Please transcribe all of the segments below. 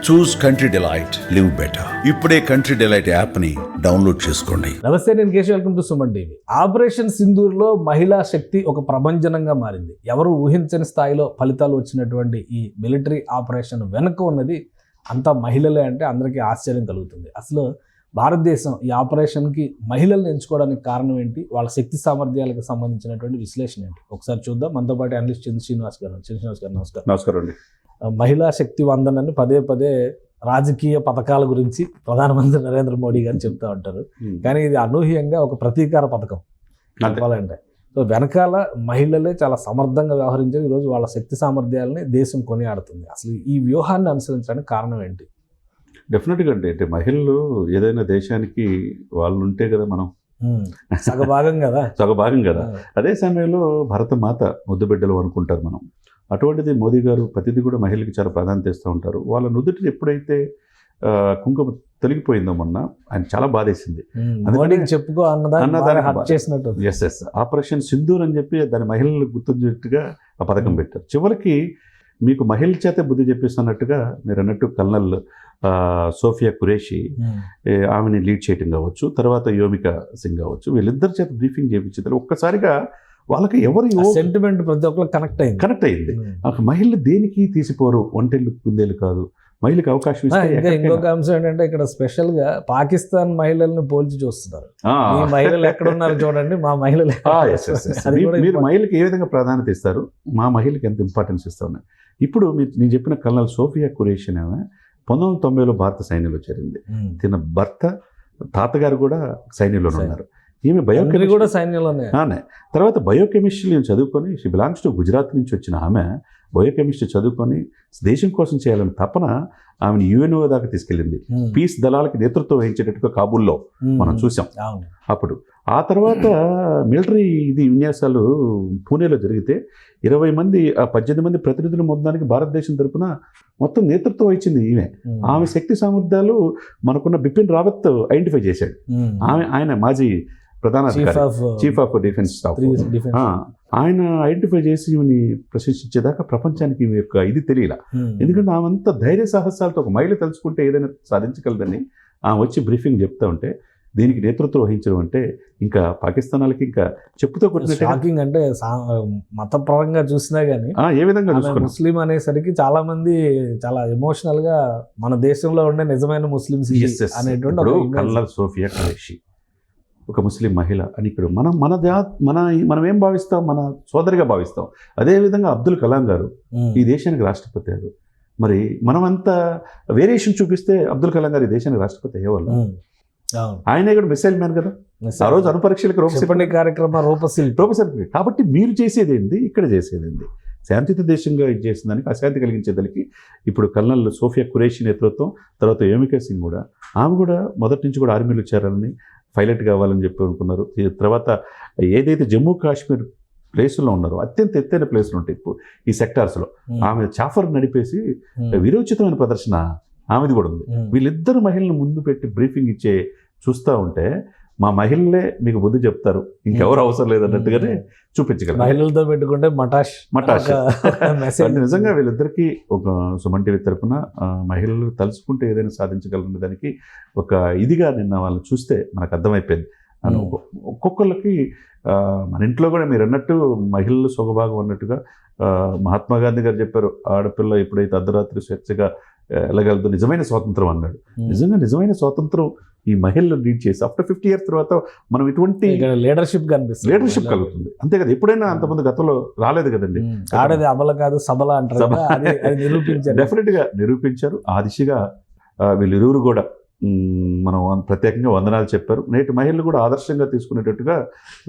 చూస్ Country Delight, live better. ఇప్పుడే Country Delight app ని download చేసుకోండి. నమస్తే, నేను Keshav. Welcome to Suman TV. Operation సింధూర్లో మహిళా శక్తి ఒక ప్రభంజనంగా మారింది. ఎవరు ఊహించని స్థాయిలో ఫలితాలు వచ్చినటువంటి ఈ మిలిటరీ ఆపరేషన్ వెనుక ఉన్నది అంతా మహిళలే అంటే అందరికీ ఆశ్చర్యం కలుగుతుంది. అసలు భారతదేశం ఈ ఆపరేషన్కి మహిళలను ఎంచుకోవడానికి కారణం ఏంటి, వాళ్ళ శక్తి సామర్థ్యాలకు సంబంధించినటువంటి విశ్లేషణ ఏంటి, ఒకసారి చూద్దాం. మనతో పాటు అనలిస్ట్ చంద్ర శ్రీనివాస్ గారు. నమస్కారం. నమస్కారం అండి. మహిళా శక్తి వందనని పదే పదే రాజకీయ పథకాల గురించి ప్రధానమంత్రి నరేంద్ర మోడీ గారు చెప్తూ ఉంటారు. కానీ ఇది అనూహ్యంగా ఒక ప్రతీకార పథకం చెప్పాలంటే. సో వెనకాల మహిళలే చాలా సమర్థంగా వ్యవహరించారు. ఈరోజు వాళ్ళ శక్తి సామర్థ్యాలని దేశం కొనియాడుతుంది. అసలు ఈ వ్యూహాన్ని అనుసరించడానికి కారణం ఏంటి? డెఫినెట్గా అంటే మహిళలు ఏదైనా దేశానికి వాళ్ళు ఉంటే కదా మనం సగభాగం కదా. సగభాగం కదా. అదే సమయంలో భరత మాత ముద్దు బిడ్డలు అనుకుంటారు మనం. అటువంటిది మోదీ గారు ప్రతిదీ కూడా మహిళకి చాలా ప్రాధాన్యత ఇస్తూ ఉంటారు. వాళ్ళ నుదుటి ఎప్పుడైతే కుంకుమ తొలగిపోయిందో మొన్న ఆయన చాలా బాధేసింది. చెప్పుకో చేసినట్టు ఎస్ ఆపరేషన్ సింధూర్ అని చెప్పి దాని మహిళలకు గుర్తుంచేట్టుగా ఆ పథకం పెట్టారు. చివరికి మీకు మహిళల చేతే బుద్ధి చెప్పిస్తున్నట్టుగా మీరు అన్నట్టు కల్నల్ సోఫియా ఖురేషి ఆమెని లీడ్ చేయటం కావచ్చు, తర్వాత యోమికా సింగ్ కావచ్చు, వీళ్ళిద్దరి చేత బ్రీఫింగ్ చేయించారు. ఒక్కసారిగా వాళ్ళకి ఎవరు సెంటిమెంట్ ప్రతి ఒక్కరు కనెక్ట్ అయింది. మహిళలు దేనికి తీసిపోరు, ఒంటెళ్ళు కుందేలు కాదు, మహిళలకు అవకాశం ఇస్తే. ఇంకొక అంశం ఏంటంటే ఇక్కడ స్పెషల్ గా పాకిస్తాన్ మహిళల్ని పోల్చి చూస్తున్నారు. మహిళలు ఎక్కడున్నారు చూడండి, మా మహిళలు. మీరు మహిళకి ఏ విధంగా ప్రాధాన్యత ఇస్తారు, మా మహిళకి ఎంత ఇంపార్టెన్స్ ఇస్తా ఉన్నాయి. ఇప్పుడు నేను చెప్పిన కల్నల్ సోఫియా ఖురేషి ఆమె 1990లో భారత సైన్యంలో చేరింది. తిన భర్త తాతగారు కూడా సైన్యంలోనే ఉన్నారు. ఈమె బయోకెమిస్ట్రీ కూడా సైన్యంలోనే. తర్వాత బయోకెమిస్ట్రీ చదువుకొని, షీ బిలాంగ్స్ టు గుజరాత్ నుంచి వచ్చిన ఆమె బయోకెమిస్ట్రీ చదువుకొని దేశం కోసం చేయాలని తపన ఆమెను యుఎన్ఓ దాకా తీసుకెళ్ళింది. పీస్ దళాలకి నేతృత్వం వహించేటట్టుగా కాబూల్లో మనం చూసాం అప్పుడు. ఆ తర్వాత మిలిటరీ విన్యాసాలు పూణేలో జరిగితే 20 మంది 18 మంది ప్రతినిధులు మొత్తానికి భారతదేశం తరపున మొత్తం నేతృత్వం వహించింది ఈమె. ఆమె శక్తి సామర్థ్యాలు మనకున్న బిపిన్ రావత్ ఐడెంటిఫై చేశాడు. ఆయన మాజీ ప్రధాన చీఫ్ ఆఫ్ డిఫెన్స్ స్టాఫ్. ఆయన ఐడెంటిఫై చేసి ఈమెని ప్రశంసించేదాకా ప్రపంచానికి ఈమె యొక్క ఇది తెలియలా. ఎందుకంటే ఆమె ధైర్య సాహసాలతో ఒక మహిళ తలుచుకుంటే ఏదైనా సాధించగలదని ఆమె వచ్చి బ్రీఫింగ్ చెప్తా ఉంటే, దీనికి నేతృత్వం వహించడం అంటే ఇంకా పాకిస్తాన్ వాళ్ళకి ఇంకా చెప్పుతో షాకింగ్. అంటే మతపరంగా చూసినా గానీ ఏ విధంగా ముస్లిం అనేసరికి చాలా మంది చాలా ఎమోషనల్ గా మన దేశంలో ఉండే నిజమైన ముస్లిమ్స్ అనేటువంటి కల్నల్ సోఫియా ఖురేషి ఒక ముస్లిం మహిళ అని ఇక్కడ మనం ఏం భావిస్తాం, మన సోదరిగా భావిస్తాం. అదేవిధంగా అబ్దుల్ కలాం గారు ఈ దేశానికి రాష్ట్రపతి అయ్యారు. మరి మనం అంతా వేరియేషన్ చూపిస్తే అబ్దుల్ కలాం గారు ఈ దేశానికి రాష్ట్రపతి అయ్యేవాళ్ళు. ఆయన కూడా మిసైల్ మ్యాన్ కదా. ఆ రోజు అణుపరీక్షలకు రూపశిల్పి. కాబట్టి మీరు చేసేది ఏంటి, ఇక్కడ చేసేది ఏంటి? శాంతియుత దేశంగా ఇది చేసిన దానికి అశాంతి కలిగించేదానికి ఇప్పుడు కల్నల్ సోఫియా ఖురేషి నేతృత్వం, తర్వాత యోమికా సింగ్ కూడా, ఆమె కూడా మొదటి నుంచి కూడా ఆర్మీలో చేరాలని, పైలట్ కావాలని చెప్పి అనుకున్నారు. తర్వాత ఏదైతే జమ్మూ కాశ్మీర్ ప్లేసుల్లో ఉన్నారో అత్యంత ఎత్తైన ప్లేసులు ఉంటాయి ఈ సెక్టార్స్లో, ఆమె చాఫర్ నడిపేసి విరోచితమైన ప్రదర్శన ఆమెది కూడా ఉంది. వీళ్ళిద్దరు మహిళలను ముందు పెట్టి బ్రీఫింగ్ ఇచ్చే చూస్తూ ఉంటే మా మహిళలే మీకు బుద్ధి చెప్తారు, ఇంకెవరు అవసరం లేదన్నట్టుగానే చూపించగలరు. మహిళలతో పెట్టుకుంటే మటాష్. నిజంగా వీళ్ళిద్దరికీ ఒక సుమన్ టీవీ తరపున మహిళలు తలుచుకుంటే ఏదైనా సాధించగలరు దానికి ఒక ఇదిగా నిన్న వాళ్ళని చూస్తే మనకు అర్థమైపోయింది. ఒక్కొక్కళ్ళకి మన ఇంట్లో కూడా మీరు అన్నట్టు మహిళలు సొగభాగం అన్నట్టుగా మహాత్మా గాంధీ గారు చెప్పారు, ఆడపిల్ల ఎప్పుడైతే అర్ధరాత్రి స్వేచ్ఛగా వెళ్ళగలదు నిజమైన స్వాతంత్రం అన్నాడు. నిజమైన స్వాతంత్రం ఈ మహిళలు లీడ్ చేసి ఆఫ్టర్ 50 years తర్వాత మనం ఇటువంటి లీడర్షిప్ కలుగుతుంది. అంతే కదా. ఎప్పుడైనా అంతమంది గతంలో రాలేదు కదండి. ఆడది అబల కాదు సబల అంటారు. డెఫినెట్గా నిరూపించారు. ఆ దిశగా వీళ్ళిరువురు కూడా మనం ప్రత్యేకంగా వందనాలు చెప్పారు. నేటి మహిళలు కూడా ఆదర్శంగా తీసుకునేటట్టుగా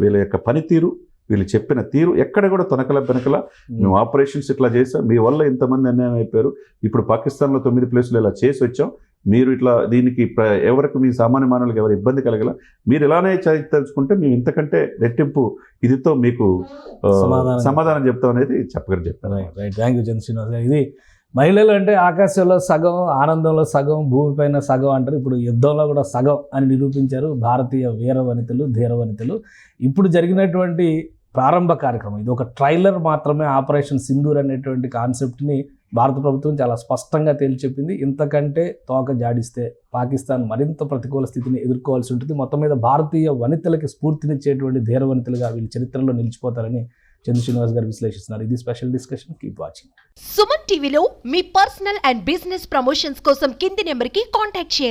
వీళ్ళ యొక్క పనితీరు, వీళ్ళు చెప్పిన తీరు ఎక్కడ కూడా తొనకల వెనకల మేము ఆపరేషన్స్ ఇట్లా చేసాం, మీ వల్ల ఇంతమంది అన్యాయం అయిపోయారు, ఇప్పుడు పాకిస్తాన్లో 9 ప్లేసులు ఇలా చేసి వచ్చాం, మీరు ఇట్లా దీనికి ఎవరికి మీ సామాన్య మానవులకు ఎవరు ఇబ్బంది కలగల, మీరు ఇలానే తెలుసుకుంటే మేము ఇంతకంటే రెట్టింపు ఇదితో మీకు సమాధానం చెప్తాం అనేది చెప్పారు. థ్యాంక్ యూ చంద్రశ్రీనివాస్ గారు. ఇది మహిళలు అంటే ఆకాశంలో సగం, ఆనందంలో సగం, భూమిపైన సగం అంటారు. ఇప్పుడు యుద్ధంలో కూడా సగం అని నిరూపించారు భారతీయ వీర వనితలు, ధీర వనితలు. ఇప్పుడు జరిగినటువంటి ప్రారంభ కార్యక్రమం ఇది ఒక ట్రైలర్ మాత్రమే. ఆపరేషన్ సింధూర్ అనేటువంటి కాన్సెప్ట్ని భారత ప్రభుత్వం చాలా స్పష్టంగా తేల్చెప్పింది. ఇంతకంటే తోక జాడిస్తే పాకిస్తాన్ మరింత ప్రతికూల స్థితిని ఎదుర్కోవాల్సి ఉంటుంది. మొత్తం మీద భారతీయ వనితలకి స్ఫూర్తినిచ్చేటువంటి ధీర వనితలుగా వీళ్ళు చరిత్రలో నిలిచిపోతారని చందు శ్రీనివాస్ గారు విశ్లేషిస్తున్నారు. ఇది special discussion. Keep watching. Suman టీవీలో మీ పర్సనల్ అండ్ బిజినెస్ ప్రమోషన్స్ కోసం కింది నెంబర్కి కాంటాక్ట్ చేయండి.